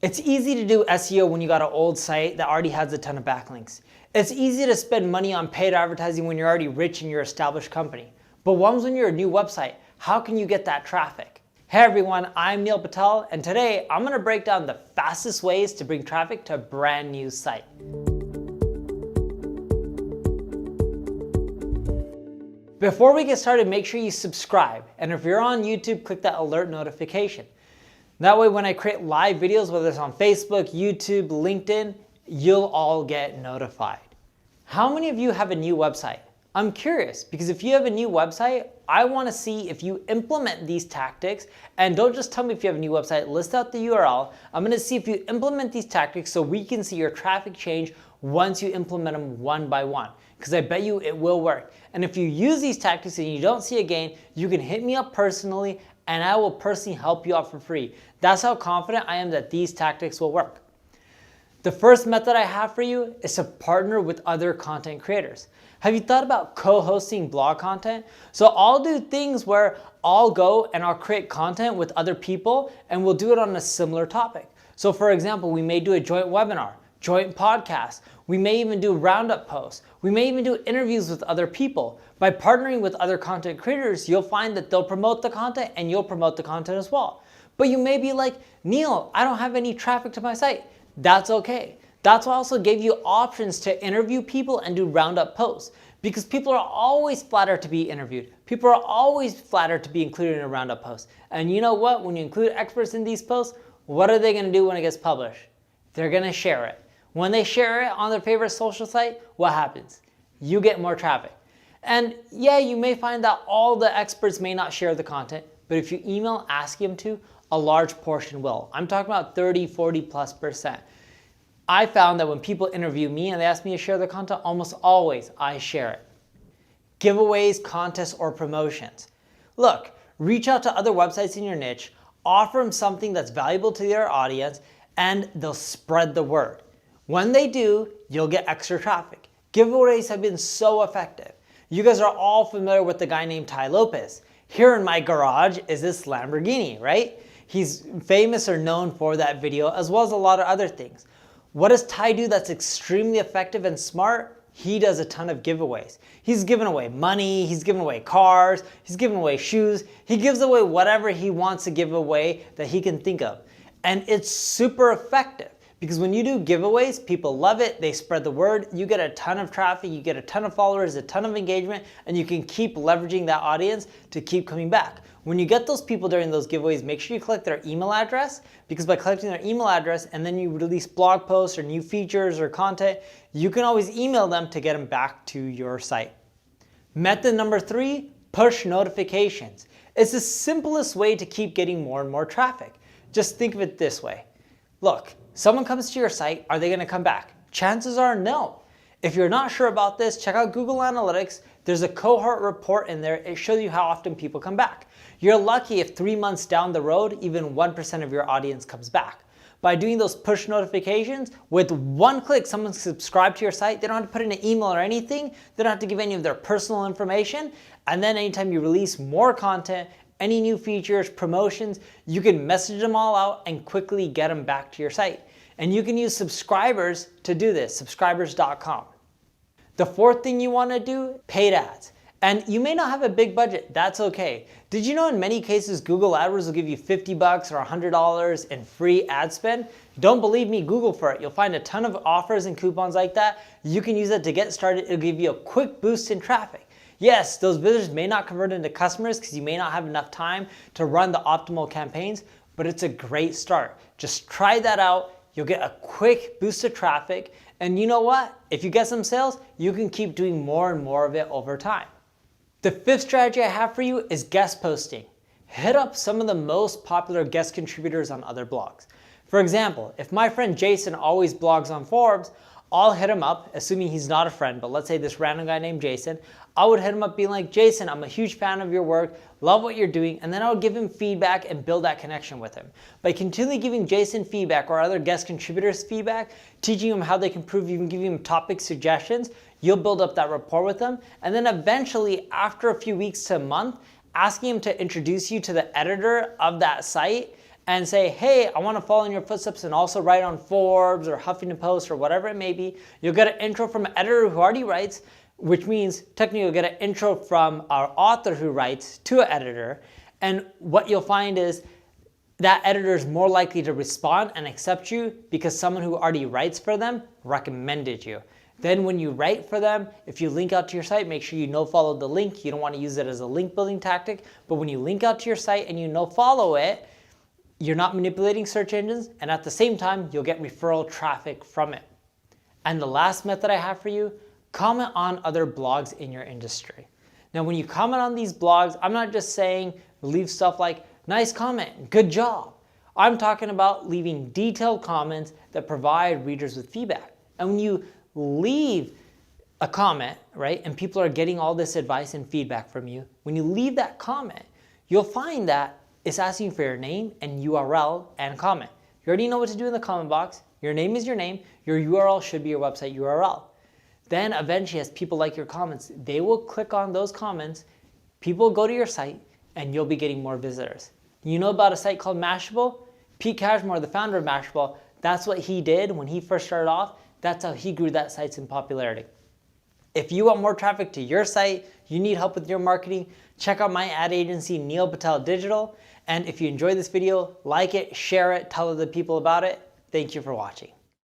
It's easy to do SEO when you got an old site that already has a ton of backlinks. It's easy to spend money on paid advertising when you're already rich in your established company. But what happens when you're a new website? How can you get that traffic? Hey everyone, I'm Neil Patel, and today I'm gonna break down the fastest ways to bring traffic to a brand new site. Before we get started, make sure you subscribe. And if you're on YouTube, click that alert notification. That way, when I create live videos, whether it's on Facebook, YouTube, LinkedIn, you'll all get notified. How many of you have a new website? I'm curious, because if you have a new website, I want to see if you implement these tactics, and don't just tell me if you have a new website, list out the URL. I'm going to see if you implement these tactics so we can see your traffic change once you implement them one by one, because I bet you it will work. And if you use these tactics and you don't see a gain, you can hit me up personally and I will personally help you out for free. That's how confident I am that these tactics will work. The first method I have for you is to partner with other content creators. Have you thought about co-hosting blog content? So I'll do things where I'll go and I'll create content with other people and we'll do it on a similar topic. So for example, we may do a joint webinar, joint podcast. We may even do roundup posts. We may even do interviews with other people. By partnering with other content creators, you'll find that they'll promote the content and you'll promote the content as well. But you may be like, Neil, I don't have any traffic to my site. That's okay. That's why I also gave you options to interview people and do roundup posts, because people are always flattered to be interviewed. People are always flattered to be included in a roundup post. And you know what? When you include experts in these posts, what are they going to do when it gets published? They're going to share it. When they share it on their favorite social site, what happens? You get more traffic. And yeah, you may find that all the experts may not share the content, but if you email asking them to, a large portion will. I'm talking about 30, 40+%. I found that when people interview me and they ask me to share the content, almost always I share it. Giveaways, contests, or promotions. Look, reach out to other websites in your niche, offer them something that's valuable to their audience, and they'll spread the word. When they do, you'll get extra traffic. Giveaways have been so effective. You guys are all familiar with the guy named Ty Lopez. Here in my garage is this Lamborghini, right? He's famous or known for that video, as well as a lot of other things. What does Ty do that's extremely effective and smart? He does a ton of giveaways. He's giving away money, he's giving away cars, he's giving away shoes. He gives away whatever he wants to give away that he can think of. And it's super effective because when you do giveaways, people love it, they spread the word, you get a ton of traffic, you get a ton of followers, a ton of engagement, and you can keep leveraging that audience to keep coming back. When you get those people during those giveaways, make sure you collect their email address, because by collecting their email address and then you release blog posts or new features or content, you can always email them to get them back to your site. Method number 3, push notifications. It's the simplest way to keep getting more and more traffic. Just think of it this way. Look, someone comes to your site, are they going to come back? Chances are no. If you're not sure about this, check out Google Analytics. There's a cohort report in there. It shows you how often people come back. You're lucky if 3 months down the road, even 1% of your audience comes back. By doing those push notifications, with one click, someone subscribes to your site. They don't have to put in an email or anything. They don't have to give any of their personal information. And then anytime you release more content, any new features, promotions, you can message them all out and quickly get them back to your site. And you can use subscribers to do this, subscribers.com. The fourth thing you want to do, paid ads. And you may not have a big budget, that's okay. Did you know in many cases Google AdWords will give you $50 or $100 in free ad spend? Don't believe me, Google for it. You'll find a ton of offers and coupons like that. You can use that to get started. It'll give you a quick boost in traffic. Yes, those visitors may not convert into customers because you may not have enough time to run the optimal campaigns, but it's a great start. Just try that out. You'll get a quick boost of traffic. And you know what? If you get some sales, you can keep doing more and more of it over time. The fifth strategy I have for you is guest posting. Hit up some of the most popular guest contributors on other blogs. For example, if my friend Jason always blogs on Forbes, I'll hit him up, assuming he's not a friend, but let's say this random guy named Jason. I would hit him up being like, Jason, I'm a huge fan of your work, love what you're doing, and then I would give him feedback and build that connection with him. By continually giving Jason feedback or other guest contributors feedback, teaching them how they can improve, even giving them topic suggestions, you'll build up that rapport with them. And then eventually, after a few weeks to a month, asking him to introduce you to the editor of that site and say, hey, I want to follow in your footsteps and also write on Forbes or Huffington Post or whatever it may be, you'll get an intro from an editor who already writes, which means technically you'll get an intro from our author who writes to an editor. And what you'll find is that editor is more likely to respond and accept you because someone who already writes for them recommended you. Then when you write for them, if you link out to your site, make sure you no-follow the link. You don't want to use it as a link building tactic, but when you link out to your site and you no-follow it, you're not manipulating search engines, and at the same time, you'll get referral traffic from it. And the last method I have for you, comment on other blogs in your industry. Now, when you comment on these blogs, I'm not just saying leave stuff like, nice comment, good job. I'm talking about leaving detailed comments that provide readers with feedback. And when you leave a comment, right, and people are getting all this advice and feedback from you, when you leave that comment, you'll find that it's asking for your name and URL and comment. You already know what to do in the comment box. Your name is your name. Your URL should be your website URL. Then eventually, as people like your comments, they will click on those comments, people go to your site, and you'll be getting more visitors. You know about a site called Mashable? Pete Cashmore, the founder of Mashable, that's what he did when he first started off. That's how he grew that site in popularity. If you want more traffic to your site, you need help with your marketing, check out my ad agency, Neil Patel Digital. And if you enjoyed this video, like it, share it, tell other people about it. Thank you for watching.